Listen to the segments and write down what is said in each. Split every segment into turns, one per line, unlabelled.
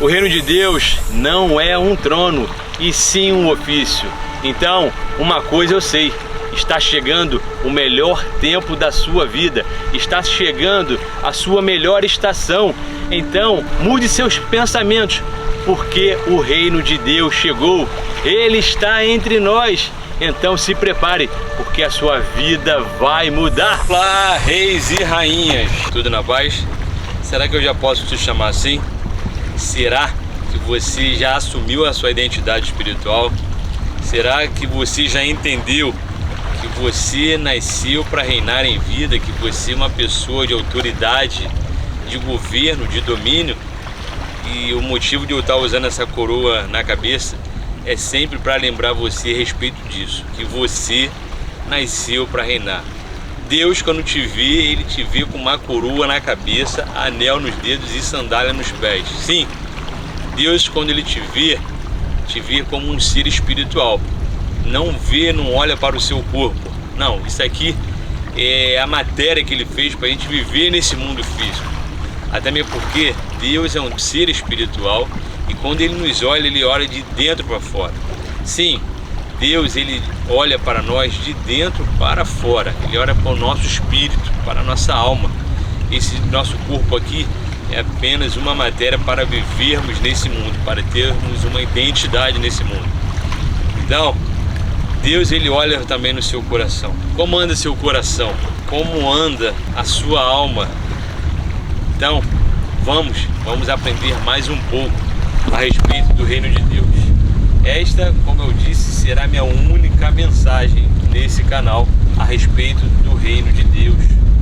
reino de Deus não é um trono, e sim um ofício. Então, uma coisa eu sei: está chegando o melhor tempo da sua vida, está chegando a sua melhor estação. Então, mude seus pensamentos, porque o reino de Deus chegou, Ele está entre nós. Então se prepare, porque a sua vida vai mudar.
Olá, reis e rainhas, tudo na paz? Será que eu já posso te chamar assim? Será que você já assumiu a sua identidade espiritual? Será que você já entendeu que você nasceu para reinar em vida, que você é uma pessoa de autoridade, de governo, de domínio? E o motivo de eu estar usando essa coroa na cabeça é sempre para lembrar você a respeito disso, que você nasceu para reinar. Deus, quando te vê, Ele te vê com uma coroa na cabeça, anel nos dedos e sandália nos pés. Sim, Deus, quando Ele te vê como um ser espiritual. Não vê, não olha para o seu corpo. Não, isso aqui é a matéria que Ele fez para a gente viver nesse mundo físico. Até mesmo porque Deus é um ser espiritual, e quando Ele nos olha, Ele olha de dentro para fora. Sim, Deus, Ele olha para nós de dentro para fora. Ele olha para o nosso espírito, para a nossa alma. Esse nosso corpo aqui é apenas uma matéria para vivermos nesse mundo, para termos uma identidade nesse mundo. Então, Deus, Ele olha também no seu coração. Como anda seu coração? Como anda a sua alma? Então, vamos aprender mais um pouco a respeito do reino de Deus. Esta, como eu disse, será minha única mensagem nesse canal a respeito do reino de Deus,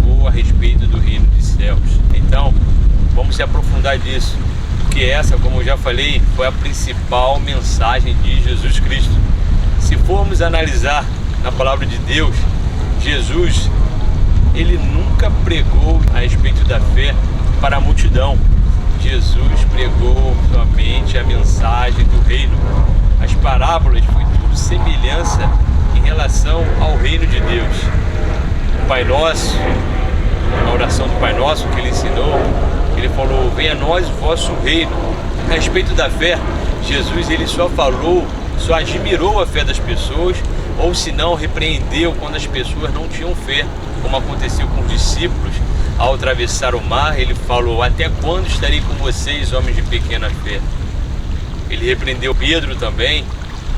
ou a respeito do reino dos céus. Então, vamos se aprofundar nisso, porque essa, como eu já falei, foi a principal mensagem de Jesus Cristo. Se formos analisar na palavra de Deus, Jesus, Ele nunca pregou a respeito da fé para a multidão. Jesus pregou somente a mensagem do reino. As parábolas foi tudo semelhança em relação ao reino de Deus. O Pai Nosso, a oração do Pai Nosso que Ele ensinou, Ele falou: venha a nós o vosso reino. A respeito da fé, Jesus, Ele só admirou a fé das pessoas, ou se não, repreendeu quando as pessoas não tinham fé, como aconteceu com os discípulos. Ao atravessar o mar, Ele falou: até quando estarei com vocês, homens de pequena fé? Ele repreendeu Pedro também,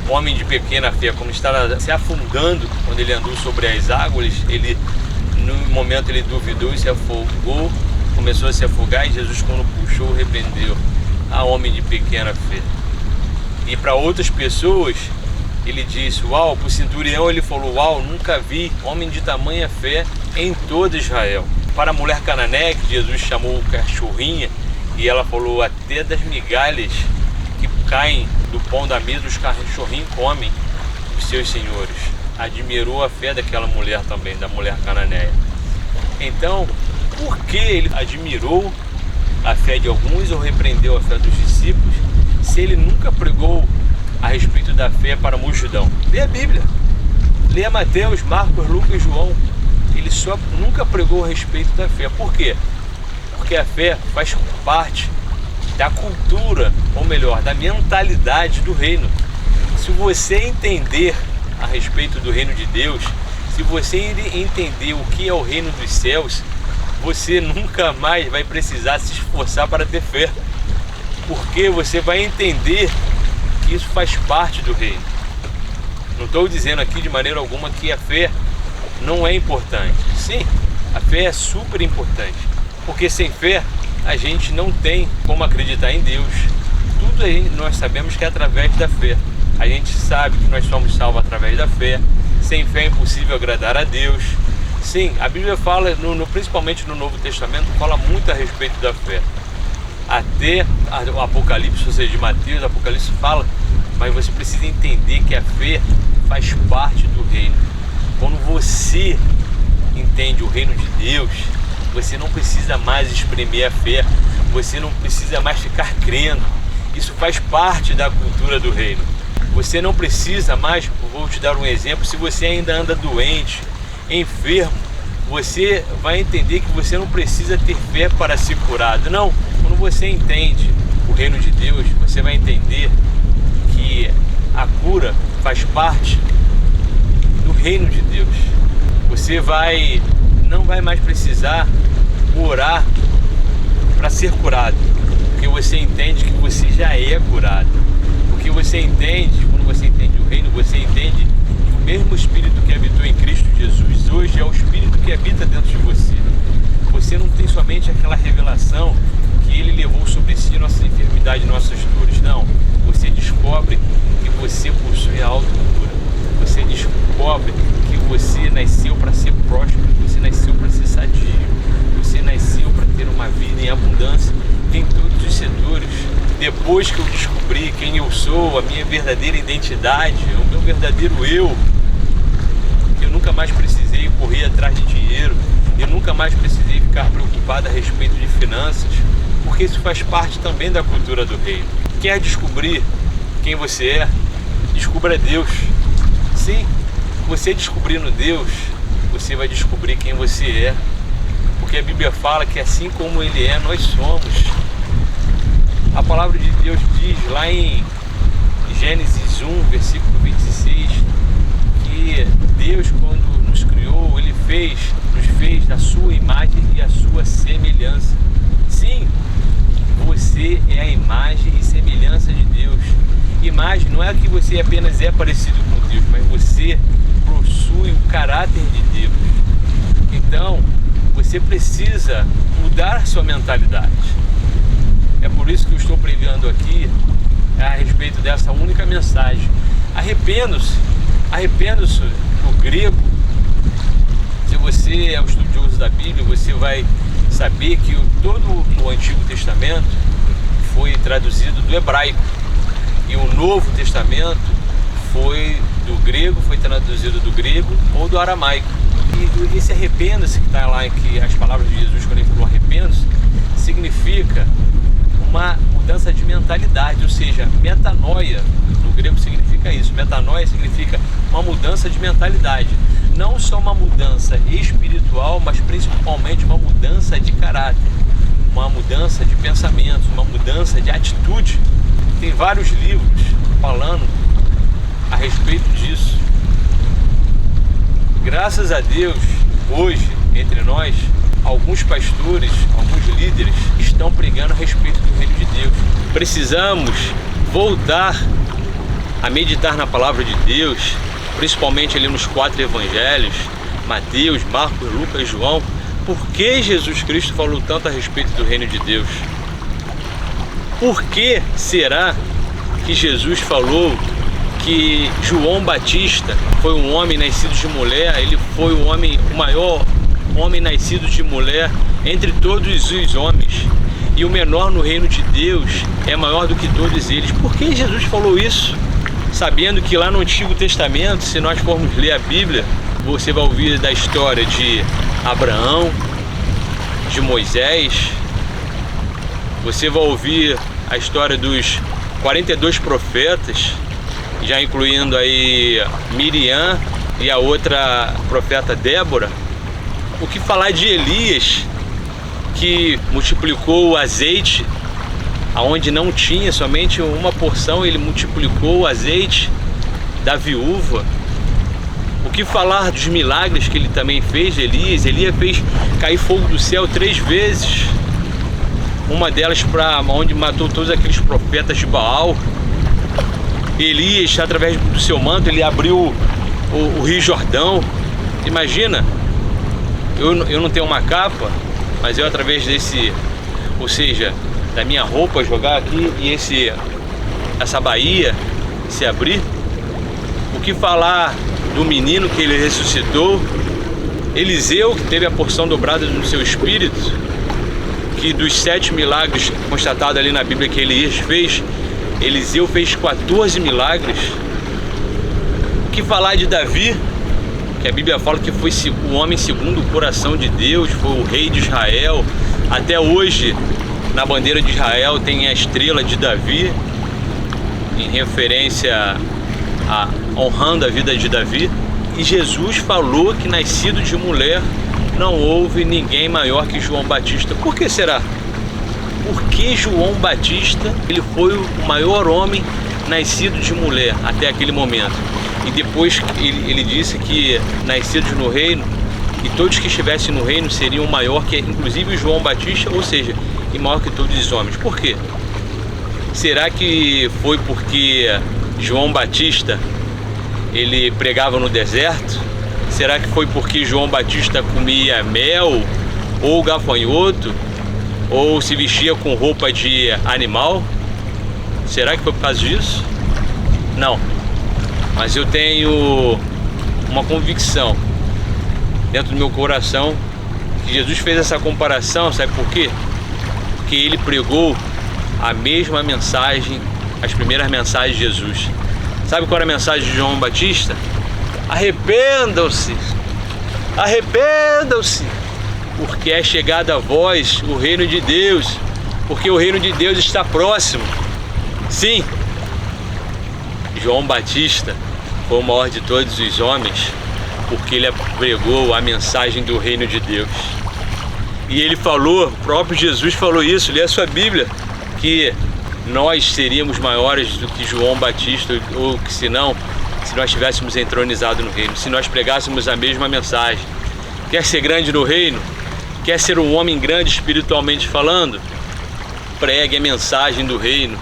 homem de pequena fé, como estava se afundando quando ele andou sobre as águas. Ele, no momento, ele duvidou e se afogou, começou a se afogar, e Jesus, quando puxou, repreendeu: a homem de pequena fé. E para outras pessoas, Ele disse: uau, para o centurião Ele falou: uau, nunca vi homem de tamanha fé em todo Israel. Para a mulher cananeia, que Jesus chamou cachorrinha, e ela falou: até das migalhas que caem do pão da mesa, os cachorrinhos comem os seus senhores. Admirou a fé daquela mulher também, da mulher cananeia. Então, por que Ele admirou a fé de alguns ou repreendeu a fé dos discípulos, se Ele nunca pregou a respeito da fé para a multidão? Lê a Bíblia, lê Mateus, Marcos, Lucas e João. Ele só nunca pregou a respeito da fé. Por quê? Porque a fé faz parte da cultura, ou melhor, da mentalidade do reino. Se você entender a respeito do reino de Deus, se você entender o que é o reino dos céus, você nunca mais vai precisar se esforçar para ter fé, porque você vai entender que isso faz parte do reino. Não estou dizendo aqui de maneira alguma que a fé não é importante. Sim, a fé é super importante, porque sem fé a gente não tem como acreditar em Deus. Tudo aí nós sabemos que é através da fé. A gente sabe que nós somos salvos através da fé. Sem fé é impossível agradar a Deus. Sim, a Bíblia fala, principalmente no Novo Testamento, fala muito a respeito da fé. Até o Apocalipse, ou seja, de Mateus, o Apocalipse fala, mas você precisa entender que a fé faz parte do reino. Quando você entende o reino de Deus, você não precisa mais espremer a fé, você não precisa mais ficar crendo. Isso faz parte da cultura do reino. Você não precisa mais, vou te dar um exemplo, se você ainda anda doente, enfermo, você vai entender que você não precisa ter fé para ser curado. Não, quando você entende
o reino de Deus, você vai entender que a cura faz parte do reino de Deus. Você não vai mais precisar orar para ser curado, porque você entende que você já é curado. Porque você entende, quando você entende o reino, você entende que o mesmo Espírito que habitou em Cristo Jesus hoje é o Espírito que habita dentro de você. Você não tem somente aquela revelação que Ele levou sobre si nossas enfermidades, nossas dores. Não, você descobre que você possui a autocura. Você descobre que você nasceu para ser próspero, você nasceu para ser sadio, você nasceu para ter uma vida em abundância em todos os setores. Depois que eu descobri quem eu sou, a minha verdadeira identidade, o meu verdadeiro eu nunca mais precisei correr atrás de dinheiro, eu nunca mais precisei ficar preocupado a respeito de finanças, porque isso faz parte também da cultura do reino. Quer descobrir quem você é? Descubra Deus. Sim, você descobrindo Deus, você vai descobrir quem você é, porque a Bíblia fala que assim como Ele é, nós somos. A palavra de Deus diz lá em Gênesis 1, versículo 26, que Deus, quando nos criou, Ele nos fez da sua imagem e a sua semelhança. Sim, você é a imagem e semelhança de Deus. Imagem não é que você apenas é parecido com Deus, mas você possui o caráter de Deus. Então, você precisa mudar a sua mentalidade. É por isso que eu estou pregando aqui a respeito dessa única mensagem. Arrependa-se do grego. Se você é um estudioso da Bíblia, você vai saber que todo o Antigo Testamento foi traduzido do hebraico e o Novo Testamento foi do grego, foi traduzido do grego ou do aramaico. E esse arrependa-se que está lá, que as palavras de Jesus, quando ele falou arrependa-se, significa uma mudança de mentalidade, ou seja, metanoia, no grego significa isso. Metanoia significa uma mudança de mentalidade, não só uma mudança espiritual, mas principalmente uma mudança de caráter, uma mudança de pensamentos, uma mudança de atitude. Tem vários livros falando a respeito disso. Graças a Deus, hoje, entre nós, alguns pastores, alguns líderes estão pregando a respeito do reino de Deus. Precisamos voltar a meditar na palavra de Deus, principalmente ali nos 4 evangelhos, Mateus, Marcos, Lucas e João. Por que Jesus Cristo falou tanto a respeito do reino de Deus? Por que será que Jesus falou que João Batista foi um homem nascido de mulher? Ele foi o maior homem nascido de mulher entre todos os homens, e o menor no reino de Deus é maior do que todos eles. Por que Jesus falou isso? Sabendo que lá no Antigo Testamento, se nós formos ler a Bíblia, você vai ouvir da história de Abraão, de Moisés, você vai ouvir a história dos 42 profetas, já incluindo aí Miriam e a outra profeta Débora. O que falar de Elias, que multiplicou o azeite aonde não tinha somente uma porção, ele multiplicou o azeite da viúva. O que falar dos milagres que ele também fez, Elias? Elias fez cair fogo do céu 3 vezes, uma delas para onde matou todos aqueles profetas de Baal. Elias, através do seu manto, ele abriu o Rio Jordão. Imagina, eu não tenho uma capa, mas eu, através desse, ou seja, da minha roupa, jogar aqui e essa baía se abrir. O que falar do menino que ele ressuscitou, Eliseu, que teve a porção dobrada do seu espírito, que dos 7 milagres constatados ali na Bíblia que Elias fez, Eliseu fez 14 milagres. O que falar de Davi, que a Bíblia fala que foi o homem segundo o coração de Deus, foi o rei de Israel. Até hoje, na bandeira de Israel tem a estrela de Davi, em referência a honrando a vida de Davi. E Jesus falou que nascido de mulher não houve ninguém maior que João Batista. Por que será? por que João Batista ele foi o maior homem nascido de mulher até aquele momento. E depois ele disse que nascidos no reino, e todos que estivessem no reino seriam maior que inclusive João Batista, ou seja, e maior que todos os homens. Por quê? Será que foi porque João Batista ele pregava no deserto? Será que foi porque João Batista comia mel ou gafanhoto? Ou se vestia com roupa de animal? Será que foi por causa disso? Não. Mas eu tenho uma convicção dentro do meu coração que Jesus fez essa comparação, sabe por quê? Porque ele pregou a mesma mensagem, as primeiras mensagens de Jesus. Sabe qual era a mensagem de João Batista? Arrependam-se, arrependam-se, porque é chegado a vós o reino de Deus, porque o reino de Deus está próximo. Sim, João Batista foi o maior de todos os homens, porque ele pregou a mensagem do reino de Deus. E ele falou, o próprio Jesus falou isso, lê a sua Bíblia, que nós seríamos maiores do que João Batista, ou que se nós estivéssemos entronizados no reino, se nós pregássemos a mesma mensagem. Quer ser grande no reino? Quer ser um homem grande espiritualmente falando? Pregue a mensagem do reino,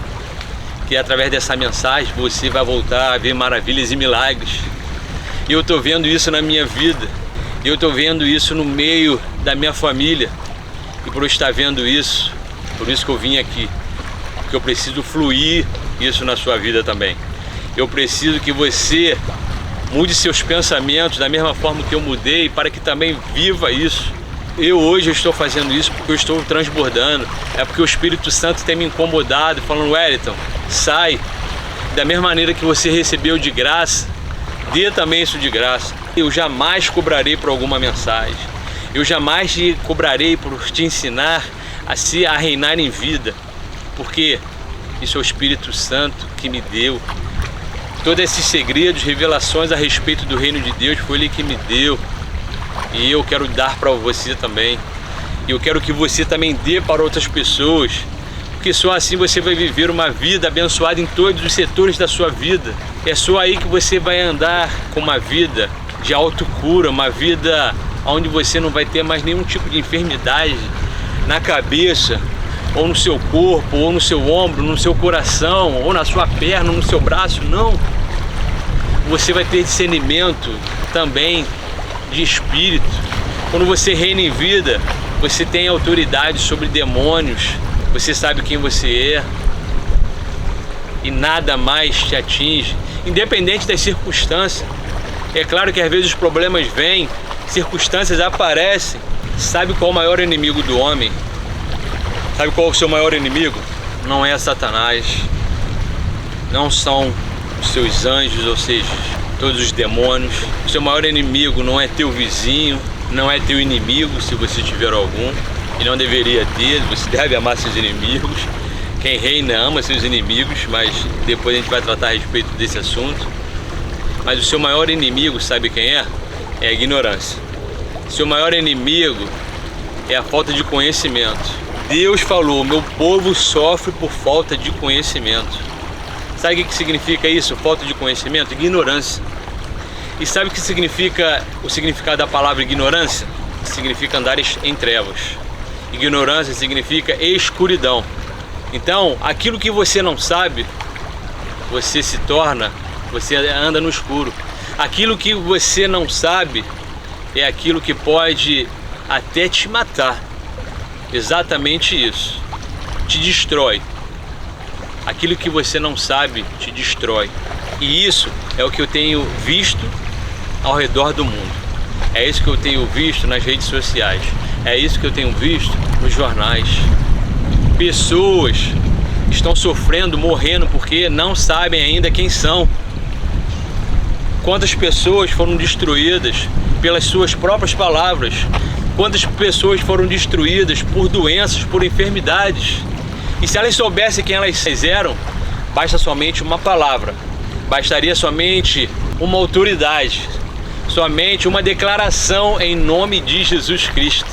que através dessa mensagem você vai voltar a ver maravilhas e milagres. E eu estou vendo isso na minha vida, eu estou vendo isso no meio da minha família, e por eu estar vendo isso, por isso que eu vim aqui, porque eu preciso fluir isso na sua vida também. Eu preciso que você mude seus pensamentos da mesma forma que eu mudei, para que também viva isso. Hoje eu estou fazendo isso porque eu estou transbordando, é porque o Espírito Santo tem me incomodado, falando: Wellington, sai, da mesma maneira que você recebeu de graça, dê também isso de graça. Eu jamais cobrarei por alguma mensagem, eu jamais te cobrarei por te ensinar a reinar em vida, porque isso é o Espírito Santo que me deu. Todos esses segredos, revelações a respeito do reino de Deus, foi Ele que me deu. E eu quero dar para você também. E eu quero que você também dê para outras pessoas, porque só assim você vai viver uma vida abençoada em todos os setores da sua vida. É só aí que você vai andar com uma vida de autocura, uma vida onde você não vai ter mais nenhum tipo de enfermidade na cabeça, ou no seu corpo, ou no seu ombro, no seu coração, ou na sua perna, ou no seu braço. Não. Você vai ter discernimento também de espírito. Quando você reina em vida, você tem autoridade sobre demônios, você sabe quem você é, e nada mais te atinge, independente das circunstâncias. É claro que às vezes os problemas vêm, circunstâncias aparecem. Sabe qual é o maior inimigo do homem? Sabe qual é o seu maior inimigo? Não é Satanás, não são os seus anjos, ou seja, todos os demônios. O seu maior inimigo não é teu vizinho, não é teu inimigo, se você tiver algum, e não deveria ter. Você deve amar seus inimigos. Quem reina ama seus inimigos, mas depois a gente vai tratar a respeito desse assunto. Mas o seu maior inimigo, sabe quem é? É a ignorância. Seu maior inimigo é a falta de conhecimento. Deus falou: meu povo sofre por falta de conhecimento. Sabe o que significa isso? Falta de conhecimento? Ignorância. E sabe o que significa o significado da palavra ignorância? Significa andar em trevas. Ignorância significa escuridão. Então, aquilo que você não sabe, você anda no escuro. Aquilo que você não sabe é aquilo que pode até te matar. Exatamente isso. Te destrói. Aquilo que você não sabe te destrói. E isso é o que eu tenho visto ao redor do mundo. É isso que eu tenho visto nas redes sociais. É isso que eu tenho visto nos jornais. Pessoas estão sofrendo, morrendo porque não sabem ainda quem são. Quantas pessoas foram destruídas pelas suas próprias palavras? Quantas pessoas foram destruídas por doenças, por enfermidades? E se elas soubessem quem elas eram, basta somente uma palavra, bastaria somente uma autoridade, somente uma declaração em nome de Jesus Cristo,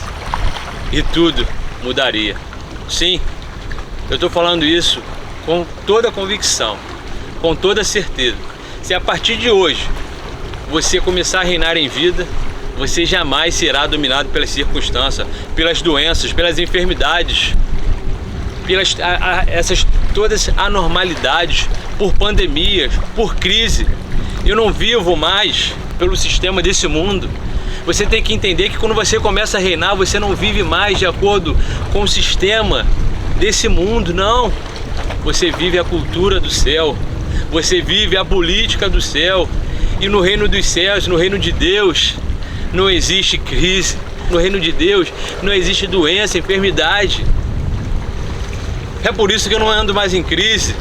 e tudo mudaria. Sim, Eu estou falando isso com toda a convicção, com toda a certeza. Se a partir de hoje você começar a reinar em vida, você jamais será dominado pelas circunstâncias, pelas doenças, pelas enfermidades, pelas essas todas anormalidades, por pandemias, por crise. Eu não vivo mais pelo sistema desse mundo. Você tem que entender que quando você começa a reinar, você não vive mais de acordo com o sistema desse mundo, não. Você vive a cultura do céu, você vive a política do céu. E no reino dos céus, no reino de Deus, não existe crise. No reino de Deus não existe doença, enfermidade. É por isso que eu não ando mais em crise.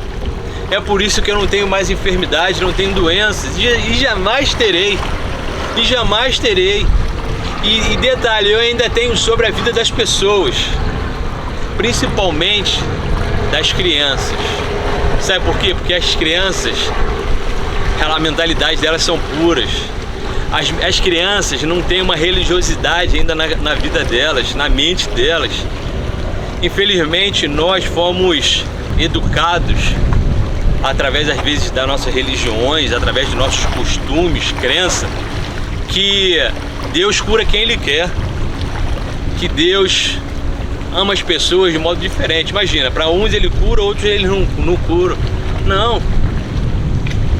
É por isso que eu não tenho mais enfermidade, não tenho doenças. E jamais terei. E jamais terei. E detalhe, eu ainda tenho sobre a vida das pessoas, principalmente das crianças. Sabe por quê? Porque as crianças, a mentalidade delas são puras. As crianças não têm uma religiosidade ainda na vida delas, na mente delas. Infelizmente, nós fomos educados através, às vezes, das nossas religiões, através dos nossos costumes, crença, que Deus cura quem Ele quer, que Deus ama as pessoas de modo diferente. Imagina, para uns Ele cura, outros Ele não cura. Não.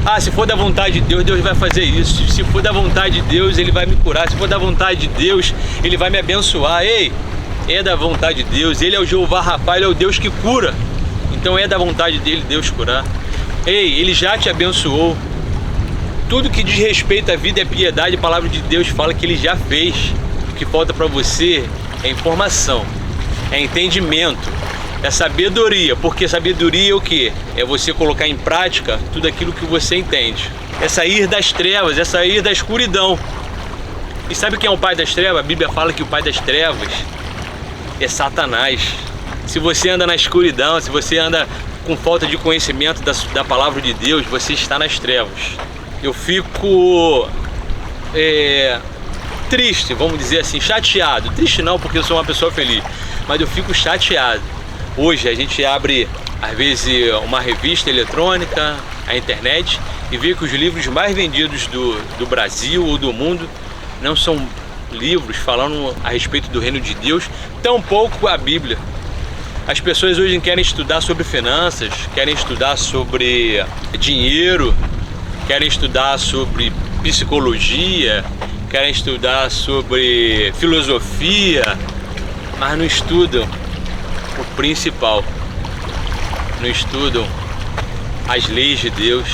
Ah, se for da vontade de Deus, Deus vai fazer isso. Se for da vontade de Deus, Ele vai me curar. Se for da vontade de Deus, Ele vai me abençoar. Ei, é da vontade de Deus. Ele é o Jeová Rapha, Ele é o Deus que cura. Então é da vontade dEle Deus curar. Ei, Ele já te abençoou. Tudo que diz respeito à vida e à piedade, a palavra de Deus fala que Ele já fez. O que falta para você é informação, é entendimento, é sabedoria. Porque sabedoria é o que? É você colocar em prática tudo aquilo que você entende. É sair das trevas, é sair da escuridão. E sabe quem é o pai das trevas? A Bíblia fala que o pai das trevas é Satanás. Se você anda na escuridão, se você anda com falta de conhecimento da palavra de Deus, você está nas trevas. Eu fico triste, vamos dizer assim, chateado. Triste não, porque eu sou uma pessoa feliz, mas eu fico chateado. Hoje a gente abre, às vezes, uma revista eletrônica, a internet, e vê que os livros mais vendidos do Brasil ou do mundo não são livros falando a respeito do reino de Deus, tampouco a Bíblia. As pessoas hoje querem estudar sobre finanças, querem estudar sobre dinheiro, querem estudar sobre psicologia, querem estudar sobre filosofia, mas não estudam o principal. Não estudam as leis de Deus,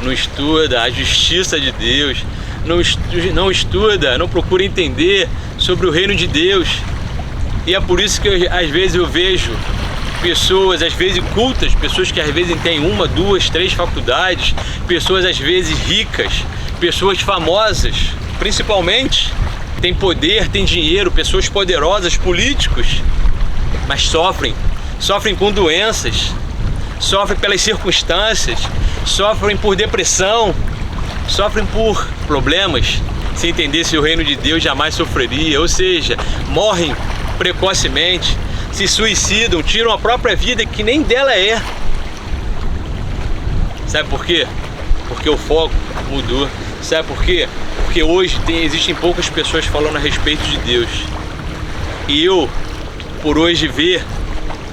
não estudam a justiça de Deus, não estuda, não procura entender sobre o reino de Deus. E é por isso que às vezes eu vejo pessoas, às vezes cultas, pessoas que às vezes têm 1, 2, 3 faculdades, pessoas às vezes ricas, pessoas famosas, principalmente, têm poder, têm dinheiro, pessoas poderosas, políticos, mas sofrem com doenças, sofrem pelas circunstâncias, sofrem por depressão, sofrem por problemas. Se entendesse o reino de Deus, jamais sofreria, ou seja, morrem precocemente, se suicidam, tiram a própria vida que nem dela é. Sabe por quê? Porque o foco mudou. Sabe por quê? Porque hoje existem poucas pessoas falando a respeito de Deus. E eu, por hoje ver,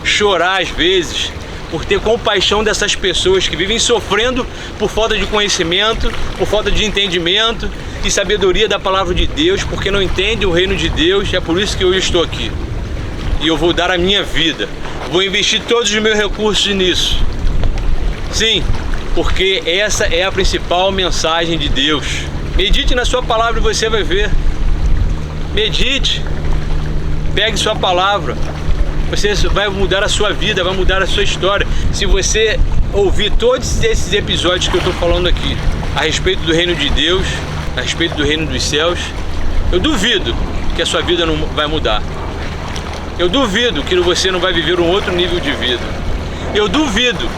chorar às vezes, por ter compaixão dessas pessoas que vivem sofrendo por falta de conhecimento, por falta de entendimento e sabedoria da palavra de Deus, porque não entendem o reino de Deus. É por isso que eu estou aqui. E eu vou dar a minha vida, vou investir todos os meus recursos nisso. Sim, porque essa é a principal mensagem de Deus. Medite na sua palavra e você vai ver. Medite, pegue sua palavra. Você vai mudar a sua vida, vai mudar a sua história. Se você ouvir todos esses episódios que eu estou falando aqui a respeito do reino de Deus, a respeito do reino dos céus, eu duvido que a sua vida não vai mudar. Eu duvido que você não vai viver um outro nível de vida. Eu duvido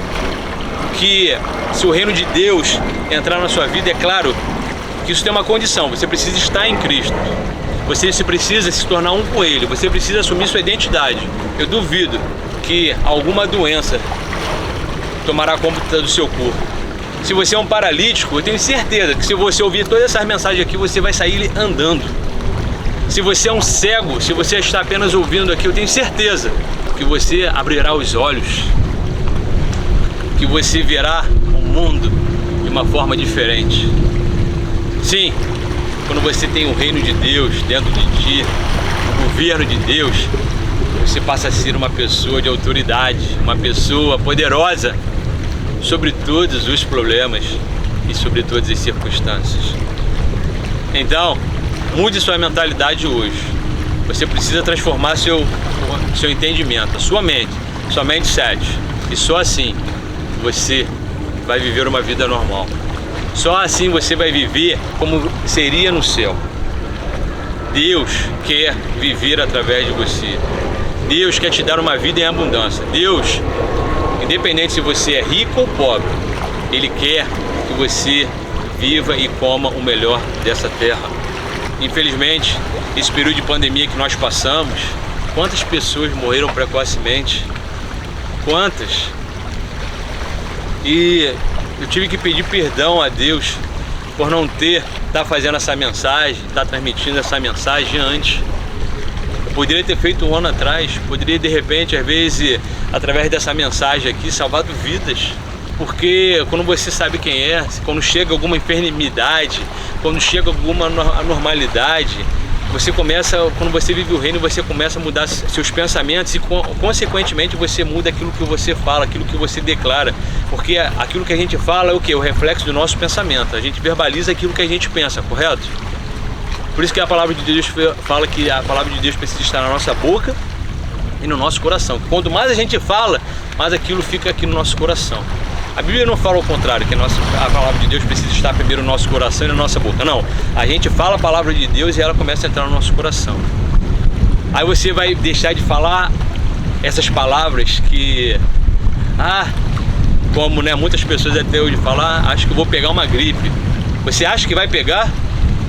que, se o reino de Deus entrar na sua vida, é claro que isso tem uma condição: você precisa estar em Cristo. Você precisa se tornar um com Ele, você precisa assumir sua identidade. Eu duvido que alguma doença tomará conta do seu corpo. Se você é um paralítico, eu tenho certeza que se você ouvir todas essas mensagens aqui, você vai sair andando. Se você é um cego, se você está apenas ouvindo aqui, eu tenho certeza que você abrirá os olhos, que você verá o mundo de uma forma diferente. Sim, quando você tem o reino de Deus dentro de ti, o governo de Deus, você passa a ser uma pessoa de autoridade, uma pessoa poderosa sobre todos os problemas e sobre todas as circunstâncias. Então, mude sua mentalidade hoje. Você precisa transformar seu entendimento, a sua mindset. E só assim você vai viver uma vida normal. Só assim você vai viver como seria no céu. Deus quer viver através de você. Deus quer te dar uma vida em abundância. Deus, independente se você é rico ou pobre, Ele quer que você viva e coma o melhor dessa terra. Infelizmente, esse período de pandemia que nós passamos, quantas pessoas morreram precocemente? Quantas? E eu tive que pedir perdão a Deus por não estar fazendo essa mensagem, estar transmitindo essa mensagem antes. Eu poderia ter feito um ano atrás, poderia de repente, às vezes, através dessa mensagem aqui, salvado vidas. Porque quando você sabe quem é, quando chega alguma enfermidade, quando chega alguma anormalidade, você começa, quando você vive o reino, você começa a mudar seus pensamentos e consequentemente você muda aquilo que você fala, aquilo que você declara. Porque aquilo que a gente fala é o quê? O reflexo do nosso pensamento. A gente verbaliza aquilo que a gente pensa, correto? Por isso que a palavra de Deus fala que a palavra de Deus precisa estar na nossa boca e no nosso coração. Quanto mais a gente fala, mais aquilo fica aqui no nosso coração. A Bíblia não fala o contrário, que a palavra de Deus precisa estar primeiro no nosso coração e na nossa boca. Não, a gente fala a palavra de Deus e ela começa a entrar no nosso coração. Aí você vai deixar de falar essas palavras que... como muitas pessoas até hoje falam, acho que eu vou pegar uma gripe. Você acha que vai pegar?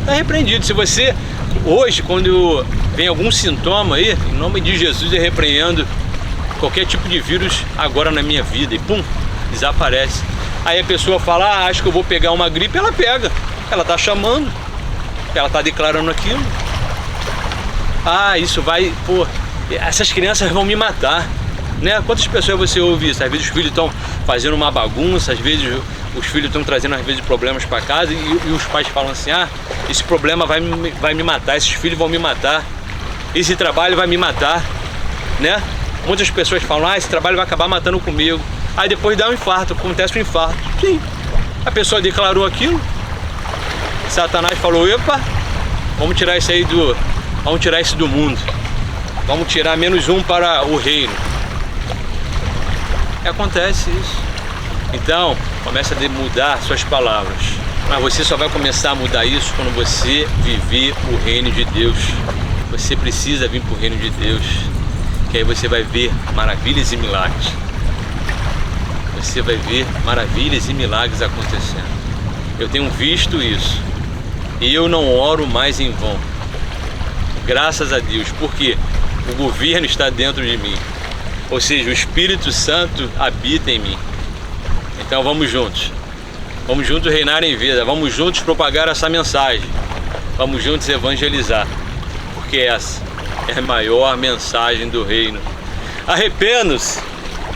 Está repreendido. Se você, hoje, quando vem algum sintoma aí, em nome de Jesus eu repreendo qualquer tipo de vírus agora na minha vida e pum, desaparece. Aí a pessoa fala, acho que eu vou pegar uma gripe, ela pega. Ela está chamando, ela está declarando aquilo. Isso vai, essas crianças vão me matar. Né? Quantas pessoas você ouve isso? Às vezes os filhos estão fazendo uma bagunça, às vezes os filhos estão trazendo às vezes problemas para casa e os pais falam assim, esse problema vai me matar, esses filhos vão me matar, esse trabalho vai me matar, né? Muitas pessoas falam, esse trabalho vai acabar matando comigo. Aí depois dá um infarto, acontece um infarto. Sim, a pessoa declarou aquilo, Satanás falou, epa, vamos tirar isso do mundo, vamos tirar -1 para o reino. Acontece isso. Então, comece a mudar suas palavras. Mas você só vai começar a mudar isso quando você viver o reino de Deus. Você precisa vir para o reino de Deus, que aí você vai ver maravilhas e milagres. Você vai ver maravilhas e milagres acontecendo. Eu tenho visto isso. E eu não oro mais em vão. Graças a Deus. Porque o governo está dentro de mim. Ou seja, o Espírito Santo habita em mim. Então vamos juntos. Vamos juntos reinar em vida. Vamos juntos propagar essa mensagem. Vamos juntos evangelizar. Porque essa é a maior mensagem do reino. Arrependa-se,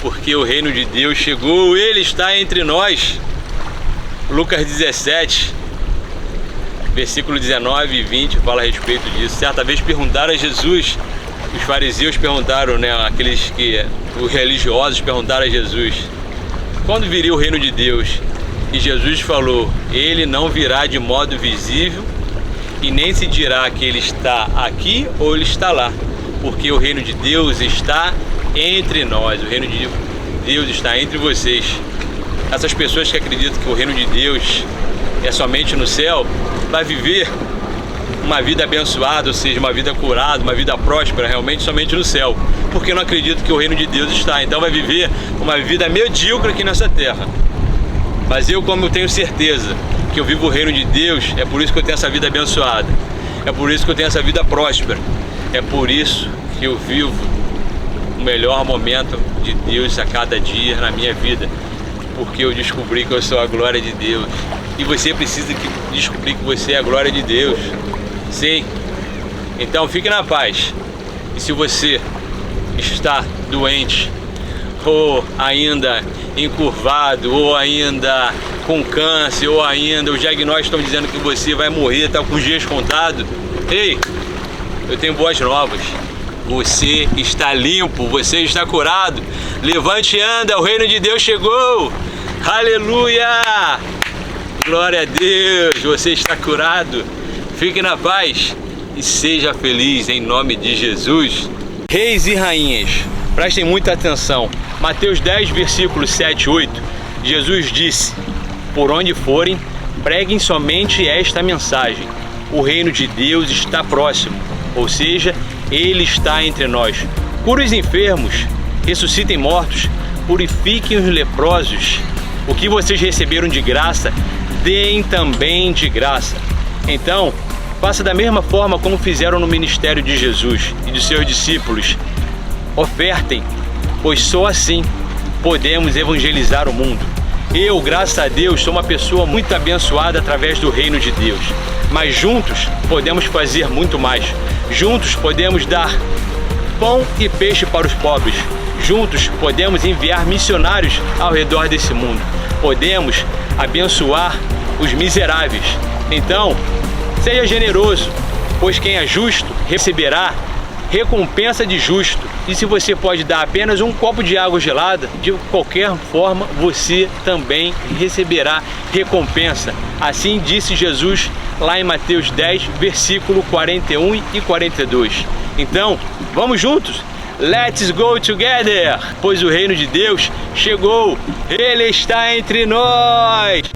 porque o reino de Deus chegou. Ele está entre nós. Lucas 17, versículo 19 e 20 fala a respeito disso. Certa vez perguntaram a Jesus, os fariseus perguntaram, os religiosos perguntaram a Jesus, quando viria o reino de Deus? E Jesus falou, ele não virá de modo visível e nem se dirá que ele está aqui ou ele está lá, porque o reino de Deus está entre nós, o reino de Deus está entre vocês. Essas pessoas que acreditam que o reino de Deus é somente no céu, vai viver uma vida abençoada, ou seja, uma vida curada, uma vida próspera, realmente somente no céu, porque não acredito que o reino de Deus está, então vai viver uma vida medíocre aqui nessa terra. Mas eu, como eu tenho certeza que eu vivo o reino de Deus, é por isso que eu tenho essa vida abençoada, é por isso que eu tenho essa vida próspera, é por isso que eu vivo o melhor momento de Deus a cada dia na minha vida, porque eu descobri que eu sou a glória de Deus. E você precisa descobrir que você é a glória de Deus. Sim. Então fique na paz. E se você está doente, ou ainda encurvado, ou ainda com câncer, ou ainda os diagnósticos estão dizendo que você vai morrer, está com os dias contados, ei, eu tenho boas novas. Você está limpo, você está curado. Levante e anda, o reino de Deus chegou. Aleluia! Glória a Deus, você está curado. Fique na paz e seja feliz em nome de Jesus. Reis e rainhas, prestem muita atenção. Mateus 10, versículos 7 e 8, Jesus disse: por onde forem, preguem somente esta mensagem: o reino de Deus está próximo, ou seja, Ele está entre nós. Cure os enfermos, ressuscitem mortos, purifiquem os leprosos. O que vocês receberam de graça, deem também de graça. Então, faça da mesma forma como fizeram no ministério de Jesus e de seus discípulos. Ofertem, pois só assim podemos evangelizar o mundo. Eu, graças a Deus, sou uma pessoa muito abençoada através do reino de Deus. Mas juntos podemos fazer muito mais. Juntos podemos dar pão e peixe para os pobres. Juntos podemos enviar missionários ao redor desse mundo. Podemos abençoar os miseráveis. Então, seja generoso, pois quem é justo receberá recompensa de justo. E se você pode dar apenas um copo de água gelada, de qualquer forma você também receberá recompensa. Assim disse Jesus lá em Mateus 10, versículo 41 e 42. Então, vamos juntos? Let's go together! Pois o reino de Deus chegou, Ele está entre nós!